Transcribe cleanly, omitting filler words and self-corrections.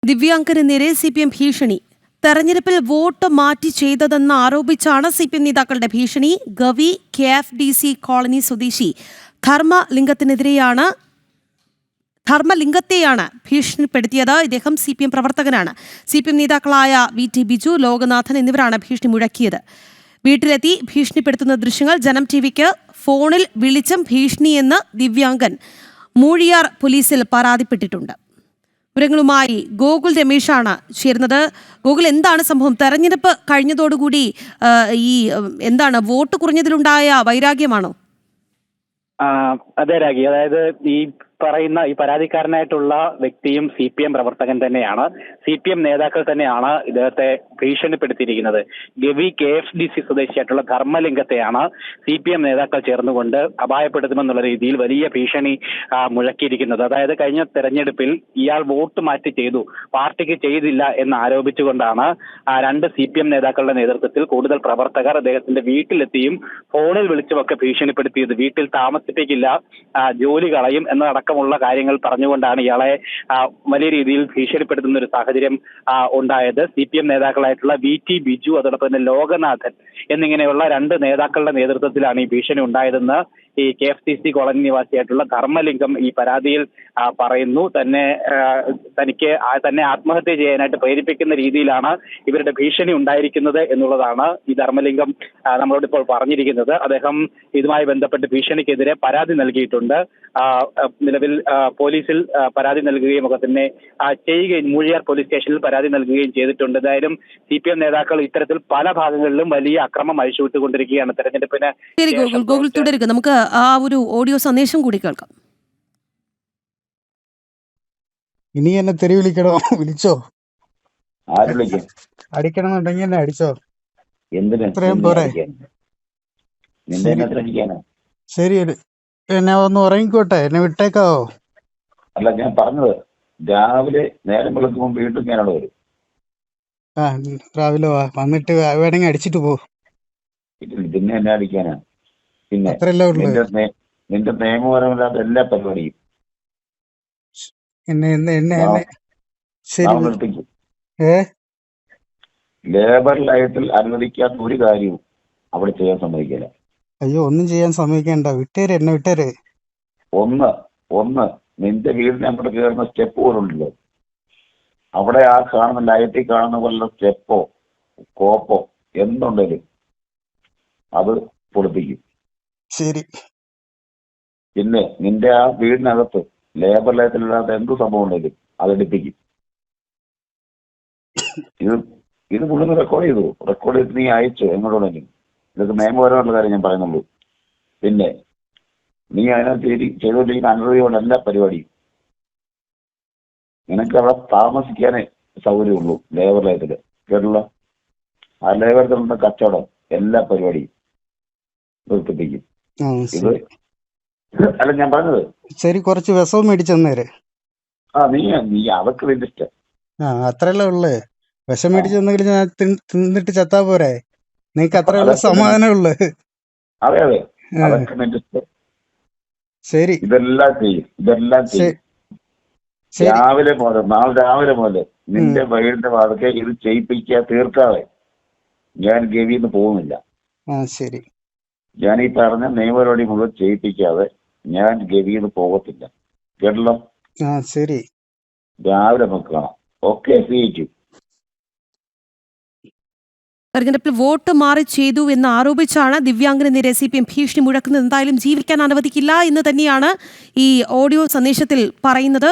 ദിവ്യാംഗന് നേരെ CPM ഭീഷണി. തെരഞ്ഞെടുപ്പിൽ വോട്ട് മാറ്റി ചെയ്തതെന്ന് ആരോപിച്ചാണ് CPM നേതാക്കളുടെ ഭീഷണി. ഗവി KFDC കോളനി സ്വദേശി ധർമ്മലിംഗത്തെയാണ് ഭീഷണിപ്പെടുത്തിയത്. ഇദ്ദേഹം CPM പ്രവർത്തകനാണ്. CPM നേതാക്കളായ VT ബിജു, ലോകനാഥൻ എന്നിവരാണ് ഭീഷണി മുഴക്കിയത്. വീട്ടിലെത്തി ഭീഷണിപ്പെടുത്തുന്ന ദൃശ്യങ്ങൾ ജനം TVക്ക് ഫോണിൽ വിളിച്ചും ഭീഷണിയെന്ന് ദിവ്യാംഗൻ മൂഴിയാർ പോലീസിൽ പരാതിപ്പെട്ടിട്ടുണ്ട്. വിവരങ്ങളുമായി ഗോകുൽ രമേശാണ് ചേരുന്നത്. ഗോകുൽ, എന്താണ് സംഭവം? തെരഞ്ഞെടുപ്പ് കഴിഞ്ഞതോടുകൂടി വോട്ട് കുറഞ്ഞതിലുണ്ടായ വൈരാഗ്യമാണോ? അതെ രാഗി, അതായത് ഈ പരാതിക്കാരനായിട്ടുള്ള വ്യക്തിയും CPM പ്രവർത്തകൻ തന്നെയാണ്. CPM നേതാക്കൾ തന്നെയാണ് ഇദ്ദേഹത്തെ ഭീഷണിപ്പെടുത്തിയിരിക്കുന്നത്. ഗവി KFDC സ്വദേശിയായിട്ടുള്ള ധർമ്മലിംഗത്തെയാണ് CPM നേതാക്കൾ ചേർന്നുകൊണ്ട് അപായപ്പെടുത്തുമെന്നുള്ള രീതിയിൽ വലിയ ഭീഷണി മുഴക്കിയിരിക്കുന്നത്. അതായത് കഴിഞ്ഞ തെരഞ്ഞെടുപ്പിൽ ഇയാൾ വോട്ട് മാറ്റി ചെയ്തു, പാർട്ടിക്ക് ചെയ്തില്ല എന്ന് ആരോപിച്ചുകൊണ്ടാണ് രണ്ട് CPM നേതാക്കളുടെ നേതൃത്വത്തിൽ കൂടുതൽ പ്രവർത്തകർ അദ്ദേഹത്തിന്റെ വീട്ടിലെത്തിയും ഫോണിൽ വിളിച്ചുമൊക്കെ ഭീഷണിപ്പെടുത്തിയത്. വീട്ടിൽ താമസിപ്പിക്കില്ല, ജോലി കളയും എന്നതടക്കമുള്ള കാര്യങ്ങൾ പറഞ്ഞുകൊണ്ടാണ് ഇയാളെ വലിയ രീതിയിൽ ഭീഷണിപ്പെടുത്തുന്ന ഒരു സാഹചര്യം ഉണ്ടായത്. CPM നേതാക്കളായിട്ടുള്ള VT ബിജു, അതോടൊപ്പം തന്നെ ലോകനാഥൻ എന്നിങ്ങനെയുള്ള രണ്ട് നേതാക്കളുടെ നേതൃത്വത്തിലാണ് ഈ ഭീഷണി ഉണ്ടായതെന്ന് ഈ KFDC കോളനി നിവാസിയായിട്ടുള്ള ധർമ്മലിംഗം ഈ പരാതിയിൽ പറയുന്നു. തന്നെ ആത്മഹത്യ ചെയ്യാനായിട്ട് പ്രേരിപ്പിക്കുന്ന രീതിയിലാണ് ഇവരുടെ ഭീഷണി ഉണ്ടായിരിക്കുന്നത് എന്നുള്ളതാണ് ഈ ധർമ്മലിംഗം നമ്മളോട് ഇപ്പോൾ പറഞ്ഞിരിക്കുന്നത്. അദ്ദേഹം ഇതുമായി ബന്ധപ്പെട്ട് ഭീഷണിക്കെതിരെ പരാതി നൽകിയിട്ടുണ്ട്. നിലവിൽ പോലീസിൽ പരാതി നൽകുകയും ഒക്കെ തന്നെ ചെയ്യുകയും മൂഴിയാർ പോലീസ് സ്റ്റേഷനിൽ പരാതി നൽകുകയും ചെയ്തിട്ടുണ്ട്. എന്തായാലും CPM നേതാക്കൾ ഇത്തരത്തിൽ പല ഭാഗങ്ങളിലും വലിയ അക്രമം അഴിച്ചുവിട്ടുകൊണ്ടിരിക്കുകയാണ്. തെരഞ്ഞെടുപ്പിന് ഗോകുൽ തുടരുക. നമുക്ക് ആ ഒരു ഓഡിയോ സന്ദേശം കൂടി കേൾക്കാം. ഇനി എന്നെ തെറി വിളിക്കണോ? വിളിച്ചോ, അടിക്കണമെന്നുണ്ടെങ്കിൽ എന്നെ അടിച്ചോ. ഇത്രയും പോരെ? ശരി, എന്നെ ഒന്ന് ഉറങ്ങിക്കോട്ടെ, എന്നെ വിട്ടേക്കാവോ? അല്ല, ഞാൻ പറഞ്ഞത് രാവിലെ നേരം വെളുക്കുമ്പോൾ വീണ്ടും ഞാനവിടെ വരും. രാവിലെ വന്നിട്ട് വേണമെങ്കിൽ അടിച്ചിട്ട് പോ. പിന്നെ എന്നെ അടിക്കാനാ? പിന്നെ അത്രയല്ലേ ഉള്ളു. നിന്റെ നിയമപരമില്ലാത്ത എല്ലാ പരിപാടിയും ലേബർ ലൈറ്റിൽ അനുവദിക്കാത്ത ഒരു കാര്യവും അവിടെ ചെയ്യാൻ സമ്മതിക്കില്ല. അയ്യോ, ഒന്നും ചെയ്യാൻ സമ്മതിക്കണ്ട, വിട്ടേര്, എന്നെ വിട്ടേര്. ഒന്ന് നിന്റെ വീടിന് അങ്ങോട്ട് കയറുന്ന സ്റ്റെപ്പ് പോലുണ്ടല്ലോ, അവിടെ ആ കാണുന്ന ലൈറ്റിൽ കാണുന്ന പോലെ സ്റ്റെപ്പോ കോപ്പോ എന്തുണ്ടെങ്കിലും അത് പൊളിപ്പിക്കും. ശരി. പിന്നെ നിന്റെ ആ വീടിനകത്ത് ലേബർ ലൈറ്റിലില്ലാത്ത എന്ത് സംഭവം ഉണ്ടെങ്കിലും അതെടുപ്പിക്കും. ഇത് മുഴുവൻ റെക്കോർഡ് ചെയ്ത് നീ അയച്ചു എങ്ങോട്ടുണ്ടെങ്കിലും. ഇതൊക്കെ നിയമപരമായിട്ടുള്ള കാര്യം ഞാൻ പറയുന്നുള്ളൂ. പിന്നെ നീ അതിനകത്ത് ചെയ്തുകൊണ്ടിരിക്കുന്ന അനുമതിയോടെ എല്ലാ പരിപാടിയും നിനക്ക് അവിടെ താമസിക്കാനേ സൗകര്യമുള്ളൂ. ലേബർ ലൈറ്റില് കേട്ടുള്ള ആ ലേബർ ലൈറ്റിലുള്ള കച്ചവടം എല്ലാ പരിപാടിയും നിർത്തിപ്പിക്കും. ഇത് അല്ല ഞാൻ പറഞ്ഞത്. ശരി, കുറച്ച് വിസവും മേടിച്ചെന്നേര്. നീ അതൊക്കെ നിന്റെ ഇഷ്ടം. അത്രയല്ലേ ഉള്ളു. വിഷം മേടിച്ചെന്നെങ്കിലും ഞാൻ തിന്നിട്ട് ചത്താ പോരെ? നിനക്ക് അത്രയുള്ള സമാധാനം ഉള്ളു. അതെ അതൊക്കെ നിന്റെ ഇഷ്ടം. ശരി, ഇതെല്ലാം ചെയ്യും. നാളെ രാവിലെ മുതൽ നിന്റെ വൈകിട്ട് വാതൊക്കെ ഇത് ചെയ്യിപ്പിക്കുക തീർക്കാതെ ഞാൻ ഗവിന്ന് പോകുന്നില്ല. ശരി, ഞാൻ ഈ പറഞ്ഞ നിയമപരിപാടി മുഴുവൻ ചെയ്യിപ്പിക്കാതെ ഞാൻ ഗവിന്ന് പോകത്തില്ല. കേട്ടല്ലോ? ശരി, രാവിലെ നമുക്ക് കാണാം. ഓക്കെ, സ്വീകരിച്ചു. തെരഞ്ഞെടുപ്പിൽ വോട്ട് മാറി ചെയ്തു എന്ന് ആരോപിച്ചാണ് ദിവ്യാംഗന് നേരെ CPM ഭീഷണി മുഴക്കുന്നത്. എന്തായാലും ജീവിക്കാൻ അനുവദിക്കില്ല എന്ന് തന്നെയാണ് ഈ ഓഡിയോ സന്ദേശത്തിൽ പറയുന്നത്.